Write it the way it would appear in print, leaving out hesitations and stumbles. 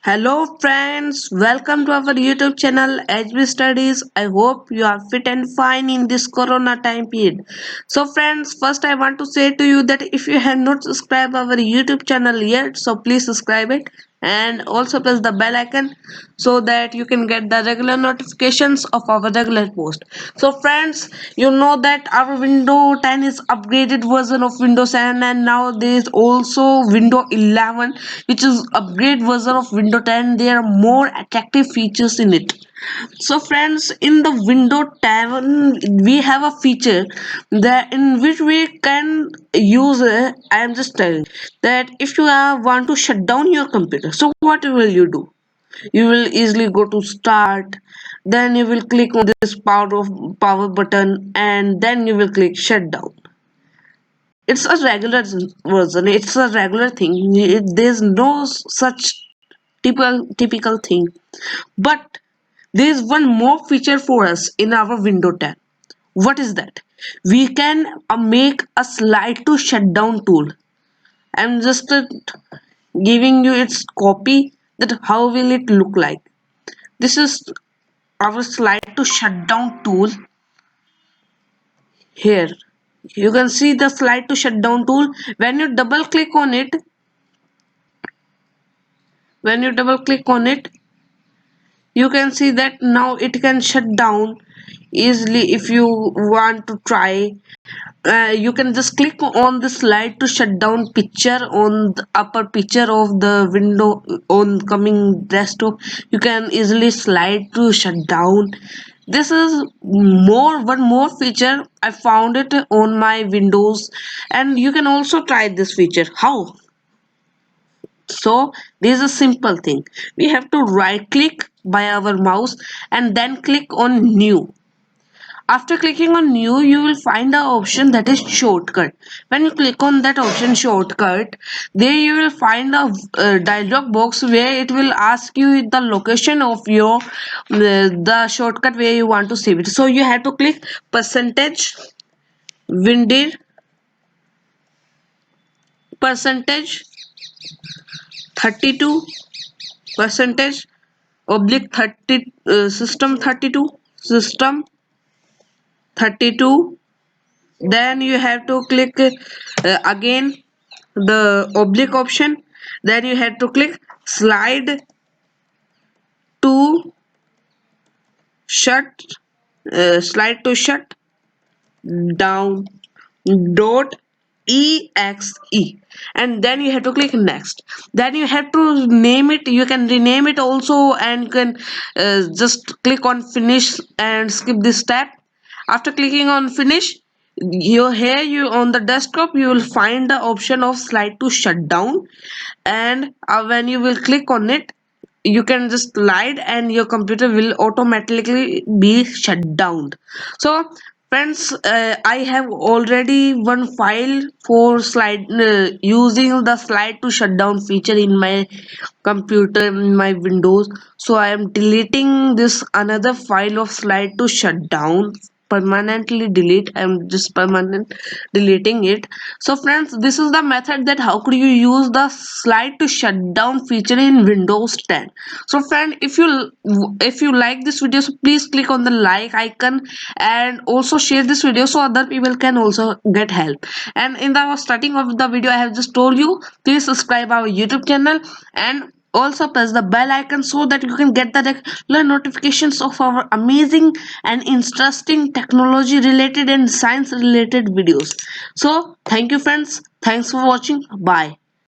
Hello friends, welcome to our YouTube channel HB Studies. I hope you are fit and fine in this corona time period. So friends, first I want to say to you that if you have not subscribed our YouTube channel yet, so please subscribe it and also press the bell icon so that you can get the regular notifications of our regular post. So friends, you know that our Windows 10 is upgraded version of Windows 7, and now there is also Windows 11, which is upgrade version of Windows 10. There are more attractive features in it. So friends, in the Windows 10 we have a feature that in which we can use I am just telling that if you want to shut down your computer, so what will you do? You will easily go to start, then you will click on this power button, and then you will click shut down. It's a regular version, it's a regular thing. There's no such typical thing, but there is one more feature for us in our Windows 10. What is that? We can make a slide to shutdown tool. I'm just giving you its copy, that how will it look like. This is our slide to shutdown tool. Here you can see the slide to shutdown tool. When you double click on it, you can see that now it can shut down easily. If you want to try, you can just click on the slide to shut down picture on the upper picture of the window on coming desktop. You can easily slide to shut down. This is one more feature. I found it on my Windows, and you can also try this feature. How? So this is a simple thing. We have to right click by our mouse and then click on new. After clicking on new, you will find the option that is shortcut. When you click on that option shortcut, there you will find a dialog box where it will ask you the location of your the shortcut where you want to save it. So you have to click percentage windir percentage 32 percentage oblique 30 system 32 system 32. Then you have to click again the oblique option. Then you have to click to shut slide to shut down dot exe, and then you have to click next. Then you have to name it. You can rename it also, and you can just click on finish and skip this step. After clicking on finish, you on the desktop you will find the option of slide to shut down, and when you will click on it, you can just slide and your computer will automatically be shut down. So friends, I have already one file for slide using the slide to shut down feature in my computer, in my Windows. So I am deleting this another file of slide to shut down, permanently delete. I'm just permanent deleting it. So friends, this is the method that how could you use the slide to shut down feature in Windows 10. So friend, if you like this video, so please click on the like icon and also share this video so other people can also get help. And in the starting of the video I have just told you, please subscribe our YouTube channel and also press the bell icon so that you can get the regular notifications of our amazing and interesting technology related and science related videos. So thank you friends, thanks for watching, bye.